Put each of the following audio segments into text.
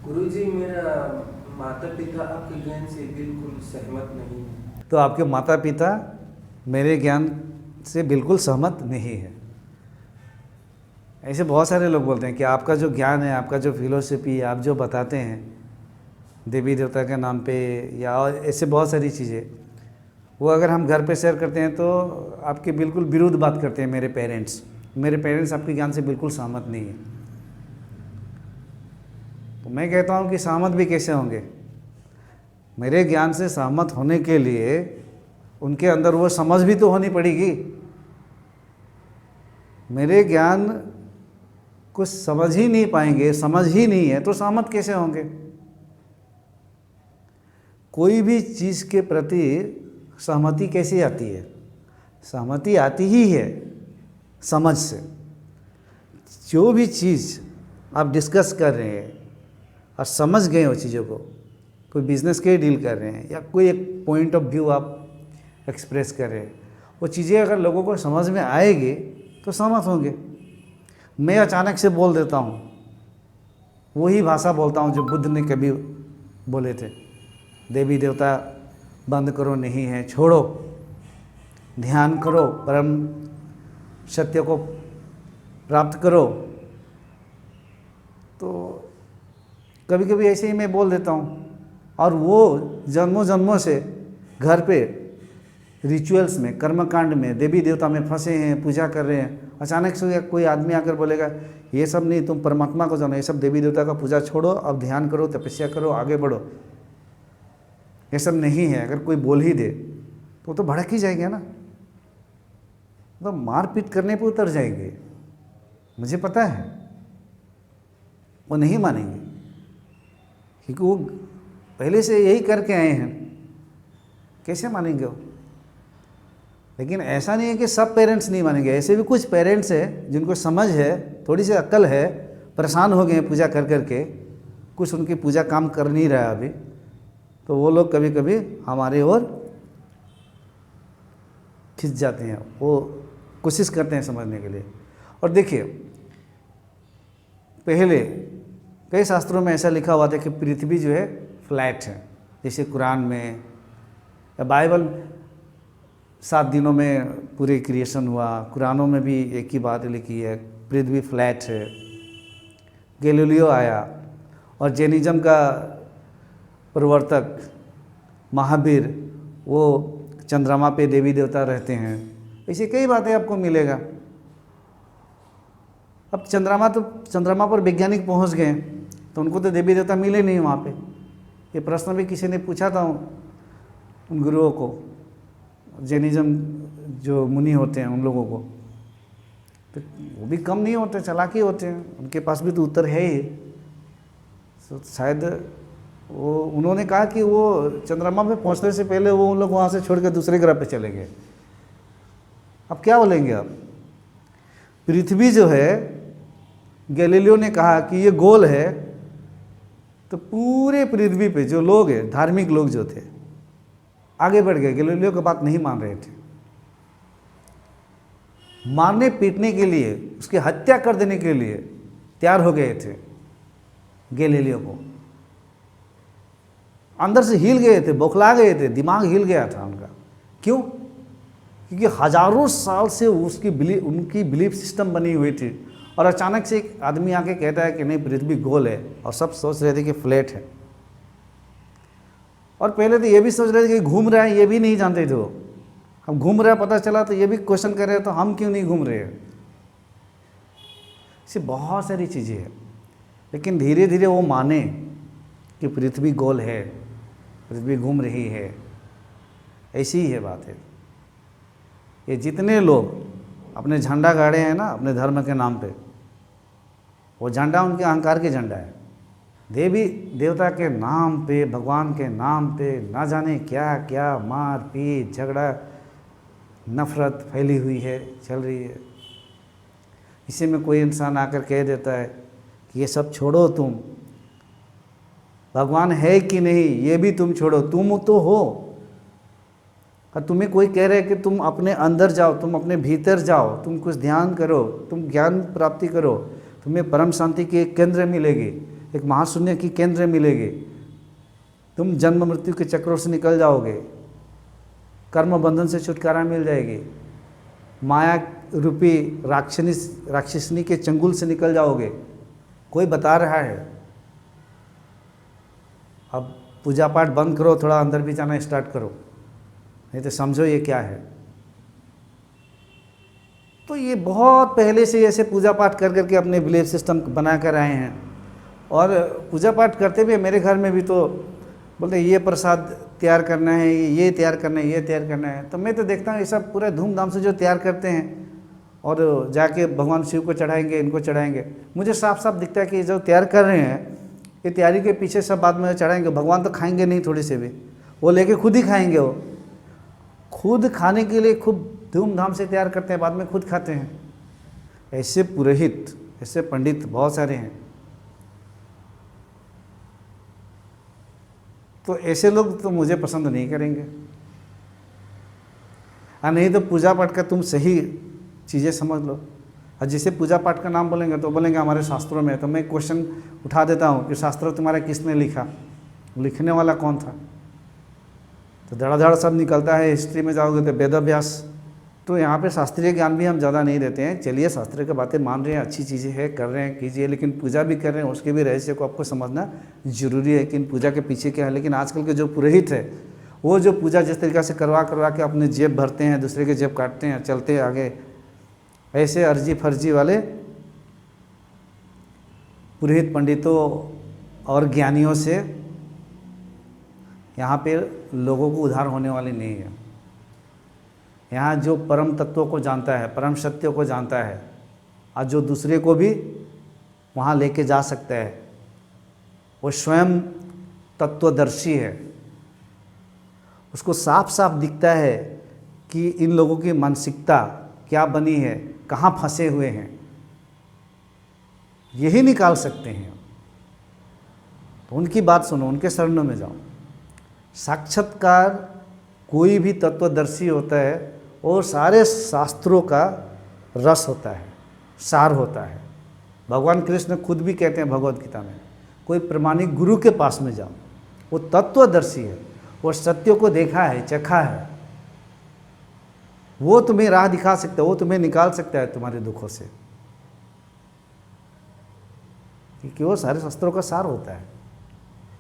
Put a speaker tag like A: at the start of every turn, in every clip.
A: गुरुजी, मेरा माता पिता आपके ज्ञान से बिल्कुल सहमत नहीं है।
B: तो आपके माता पिता मेरे ज्ञान से बिल्कुल सहमत नहीं है। ऐसे बहुत सारे लोग बोलते हैं कि आपका जो ज्ञान है, आपका जो फिलोसफी आप जो बताते हैं देवी देवता के नाम पे या और ऐसे बहुत सारी चीज़ें, वो अगर हम घर पे शेयर करते हैं तो आपके बिल्कुल विरुद्ध बात करते हैं। मेरे पेरेंट्स आपके ज्ञान से बिल्कुल सहमत नहीं है। तो मैं कहता हूँ कि सहमत भी कैसे होंगे? मेरे ज्ञान से सहमत होने के लिए उनके अंदर वो समझ भी तो होनी पड़ेगी। मेरे ज्ञान को समझ ही नहीं पाएंगे, समझ ही नहीं है, तो सहमत कैसे होंगे? कोई भी चीज़ के प्रति सहमति कैसे आती है? सहमति आती ही है समझ से। जो भी चीज़ आप डिस्कस कर रहे हैं और समझ गए हो चीज़ों को, कोई बिजनेस के डील कर रहे हैं या कोई एक पॉइंट ऑफ व्यू आप एक्सप्रेस कर रहे हैं, वो चीज़ें अगर लोगों को समझ में आएगी तो सहमत होंगे। मैं अचानक से बोल देता हूँ, वही भाषा बोलता हूँ जो बुद्ध ने कभी बोले थे, देवी देवता बंद करो नहीं है, छोड़ो, ध्यान करो, परम सत्य को प्राप्त करो। तो कभी कभी ऐसे ही मैं बोल देता हूँ, और वो जन्मों जन्मों से घर पे रिचुअल्स में, कर्मकांड में, देवी देवता में फंसे हैं, पूजा कर रहे हैं। अचानक से कोई आदमी आकर बोलेगा ये सब नहीं, तुम परमात्मा को जानो, ये सब देवी देवता का पूजा छोड़ो, अब ध्यान करो, तपस्या करो, आगे बढ़ो, ये सब नहीं है। अगर कोई बोल ही दे तो भड़क ही जाएंगे ना, तो मारपीट करने पे उतर जाएंगे। मुझे पता है वो नहीं मानेंगे, क्योंकि वो पहले से यही करके आए हैं। कैसे मानेंगे वो? लेकिन ऐसा नहीं है कि सब पेरेंट्स नहीं मानेंगे। ऐसे भी कुछ पेरेंट्स हैं जिनको समझ है, थोड़ी सी अक्ल है, परेशान हो गए हैं पूजा कर करके, कुछ उनकी पूजा काम कर नहीं रहा है अभी, तो वो लोग कभी कभी हमारे ओर खिंच जाते हैं, वो कोशिश करते हैं समझने के लिए। और देखिए, पहले कई शास्त्रों में ऐसा लिखा हुआ था कि पृथ्वी जो है फ्लैट है, जैसे कुरान में या बाइबल 7 दिनों में पूरे क्रिएशन हुआ, कुरानों में भी एक ही बात लिखी है, पृथ्वी फ्लैट है। गैलीलियो आया और जैनिज्म का प्रवर्तक महावीर, वो चंद्रमा पे देवी देवता रहते हैं। ऐसी कई बातें आपको मिलेगा। अब चंद्रमा पर वैज्ञानिक पहुंच गए, तो उनको तो देवी देवता मिले नहीं वहाँ पे। ये प्रश्न भी किसी ने पूछा था उन गुरुओं को, जैनिज्म जो मुनि होते हैं उन लोगों को, तो वो भी कम नहीं होते, चालाकी होते हैं, उनके पास भी तो उत्तर है ही। तो शायद वो उन्होंने कहा कि वो चंद्रमा पे पहुंचने से पहले वो उन लोग वहाँ से छोड़ कर दूसरे ग्रह पे चले गए। अब क्या बोलेंगे आप? पृथ्वी जो है, गैलीलियो ने कहा कि ये गोल है, तो पूरे पृथ्वी पे जो लोग हैं, धार्मिक लोग जो थे, आगे बढ़ गए, गैलीलियो की बात नहीं मान रहे थे। मारने पीटने के लिए, उसकी हत्या कर देने के लिए तैयार हो गए थे गैलीलियो को। अंदर से हिल गए थे, बौखला गए थे, दिमाग हिल गया था उनका। क्यों? क्योंकि हजारों साल से उनकी बिलीफ सिस्टम बनी हुई थी, और अचानक से एक आदमी आके कहता है कि नहीं, पृथ्वी गोल है, और सब सोच रहे थे कि फ्लैट है। और पहले तो ये भी सोच रहे थे कि घूम रहा है, ये भी नहीं जानते थे वो। हम घूम रहा है पता चला तो ये भी क्वेश्चन कर रहे हैं, तो हम क्यों नहीं घूम रहे हैं? ऐसी बहुत सारी चीज़ें हैं। लेकिन धीरे धीरे वो माने कि पृथ्वी गोल है, पृथ्वी घूम रही है। ऐसी ही है बात है। ये जितने लोग अपने झंडा गाड़े हैं ना अपने धर्म के नाम पे, वो झंडा उनके अहंकार के झंडा है। देवी देवता के नाम पे, भगवान के नाम पे ना जाने क्या क्या मार पीट, झगड़ा, नफरत फैली हुई है, चल रही है। इसी में कोई इंसान आकर कह देता है कि ये सब छोड़ो, तुम भगवान है कि नहीं ये भी तुम छोड़ो, तुम तो हो। और तुम्हें कोई कह रहा है कि तुम अपने अंदर जाओ, तुम अपने भीतर जाओ, तुम कुछ ध्यान करो, तुम ज्ञान प्राप्ति करो, तुम्हें परम शांति की एक केंद्र मिलेगी, एक महाशून्य की केंद्र मिलेगी, तुम जन्म मृत्यु के चक्रों से निकल जाओगे, कर्म बंधन से छुटकारा मिल जाएगी, माया रूपी राक्षसनी के चंगुल से निकल जाओगे। कोई बता रहा है। अब पूजा पाठ बंद करो, थोड़ा अंदर भी जाना स्टार्ट करो, नहीं तो समझो ये क्या है। तो ये बहुत पहले से ऐसे पूजा पाठ कर करके अपने बिलीफ सिस्टम बना कर आए हैं। और पूजा पाठ करते भी मेरे घर में भी तो बोलते ये प्रसाद तैयार करना है, ये तैयार करना है, ये तैयार करना है। तो मैं तो देखता हूँ ये सब पूरे धूमधाम से जो तैयार करते हैं और जाके भगवान शिव को चढ़ाएंगे, इनको चढ़ाएंगे। मुझे साफ साफ दिखता है कि जो तैयार कर रहे हैं ये तैयारी के पीछे सब बाद में चढ़ाएंगे। भगवान तो खाएंगे नहीं थोड़ी से भी, वो लेके खुद ही खाएंगे। वो खुद खाने के लिए खूब धूमधाम से तैयार करते हैं, बाद में खुद खाते हैं। ऐसे पुरोहित, ऐसे पंडित बहुत सारे हैं। तो ऐसे लोग तो मुझे पसंद नहीं करेंगे। नहीं तो पूजा पाठ का तुम सही चीज़ें समझ लो। और जिसे पूजा पाठ का नाम बोलेंगे तो बोलेंगे हमारे शास्त्रों में। तो मैं क्वेश्चन उठा देता हूँ कि शास्त्र तुम्हारा किसने लिखा, लिखने वाला कौन था? तो धड़ाधड़ सब निकलता है। हिस्ट्री में जाओगे तो वेदव्यास। तो यहाँ पे शास्त्रीय ज्ञान भी हम ज़्यादा नहीं देते हैं। चलिए शास्त्र की बातें मान रहे हैं, अच्छी चीज़ें हैं, कर रहे हैं, कीजिए, लेकिन पूजा भी कर रहे हैं, उसके भी रहस्य को आपको समझना जरूरी है कि इन पूजा के पीछे क्या है। लेकिन आजकल के जो पुरोहित है वो जो पूजा जिस तरीक़ा से करवा के अपने जेब भरते हैं, दूसरे के जेब काटते हैं, चलते हैं आगे, ऐसे अर्जी फर्जी वाले पुरोहित पंडितों और ज्ञानियों से यहाँ पे लोगों को उद्धार होने वाली नहीं है। यहाँ जो परम तत्वों को जानता है, परम सत्यों को जानता है और जो दूसरे को भी वहाँ लेके जा सकता है, वो स्वयं तत्वदर्शी है। उसको साफ साफ दिखता है कि इन लोगों की मानसिकता क्या बनी है, कहाँ फंसे हुए हैं, यही निकाल सकते हैं। तो उनकी बात सुनो, उनके शरणों में जाओ। साक्षात्कार कोई भी तत्वदर्शी होता है और सारे शास्त्रों का रस होता है, सार होता है। भगवान कृष्ण खुद भी कहते हैं भगवद गीता में, कोई प्रमाणिक गुरु के पास में जाओ, वो तत्वदर्शी है, वो सत्य को देखा है, चखा है, वो तुम्हें राह दिखा सकता है, वो तुम्हें निकाल सकता है तुम्हारे दुखों से, क्योंकि वो सारे शास्त्रों का सार होता है।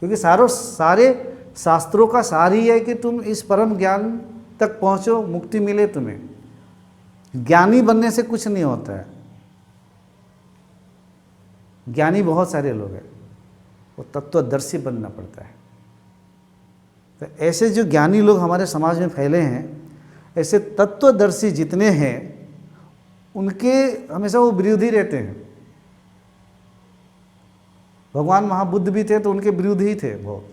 B: क्योंकि सारे शास्त्रों का सार ही है कि तुम इस परम ज्ञान तक पहुंचो, मुक्ति मिले तुम्हें। ज्ञानी बनने से कुछ नहीं होता है। ज्ञानी बहुत सारे लोग हैं, वो तत्वदर्शी बनना पड़ता है। तो ऐसे जो ज्ञानी लोग हमारे समाज में फैले हैं, ऐसे तत्वदर्शी जितने हैं उनके हमेशा वो विरोधी रहते हैं। भगवान महाबुद्ध भी थे तो उनके विरोधी ही थे बहुत।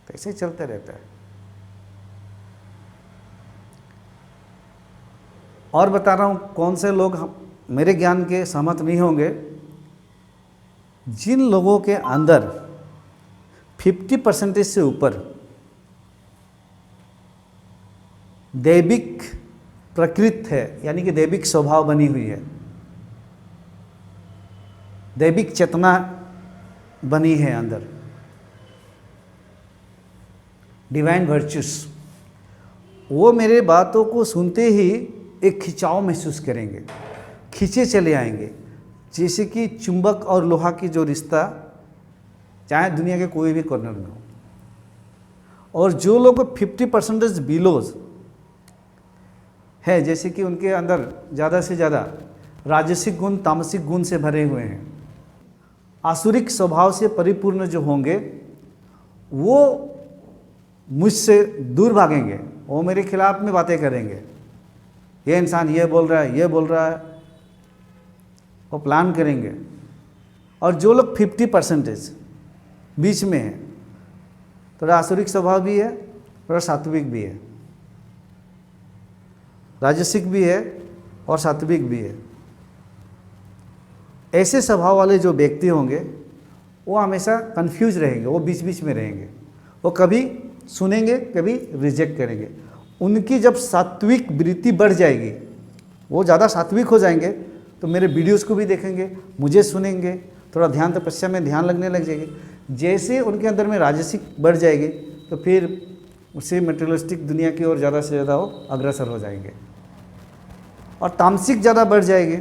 B: तो ऐसे चलते रहता है। और बता रहा हूँ कौन से लोग मेरे ज्ञान के सहमत नहीं होंगे। जिन लोगों के अंदर 50% से ऊपर दैविक प्रकृति है, यानी कि दैविक स्वभाव बनी हुई है, दैविक चेतना बनी है अंदर, डिवाइन वर्च्यूज, वो मेरे बातों को सुनते ही एक खिंचाव महसूस करेंगे, खींचे चले आएंगे। जैसे कि चुंबक और लोहा की जो रिश्ता चाहे दुनिया के कोई भी कॉर्नर में हो। और जो लोग 50% बिलोज है, जैसे कि उनके अंदर ज़्यादा से ज़्यादा राजसिक गुण, तामसिक गुण से भरे हुए हैं, आसुरिक स्वभाव से परिपूर्ण जो होंगे, वो मुझसे दूर भागेंगे, वो मेरे खिलाफ में बातें करेंगे। ये इंसान ये बोल रहा है, ये बोल रहा है, वो प्लान करेंगे। और जो लोग 50% बीच में है, थोड़ा आसुरिक स्वभाव भी है, थोड़ा सात्विक भी है, राजसिक भी है और सात्विक भी है। ऐसे स्वभाव वाले जो व्यक्ति होंगे वो हमेशा कंफ्यूज रहेंगे, वो बीच बीच में रहेंगे, वो कभी सुनेंगे कभी रिजेक्ट करेंगे। उनकी जब सात्विक वृत्ति बढ़ जाएगी, वो ज़्यादा सात्विक हो जाएंगे, तो मेरे वीडियोस को भी देखेंगे, मुझे सुनेंगे, थोड़ा ध्यान तपस्या में ध्यान लगने लग जाएगी। जैसे उनके अंदर में राजसिक बढ़ जाएगी तो फिर उसी मटेरियलिस्टिक दुनिया की ओर ज़्यादा से ज़्यादा वो अग्रसर हो जाएंगे। और तामसिक ज़्यादा बढ़ जाएगी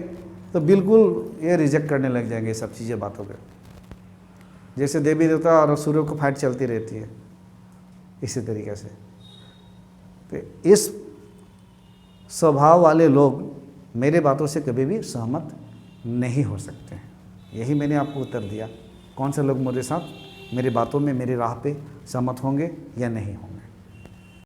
B: तो बिल्कुल ये रिजेक्ट करने लग जाएंगे सब चीज़ें, बातों के। जैसे देवी देवता और असुरों को फाइट चलती रहती है, इसी तरीके से। तो इस स्वभाव वाले लोग मेरे बातों से कभी भी सहमत नहीं हो सकते हैं। यही मैंने आपको उत्तर दिया। कौन से लोग मेरे साथ, मेरी बातों में, मेरी राह पे सहमत होंगे या नहीं होंगे।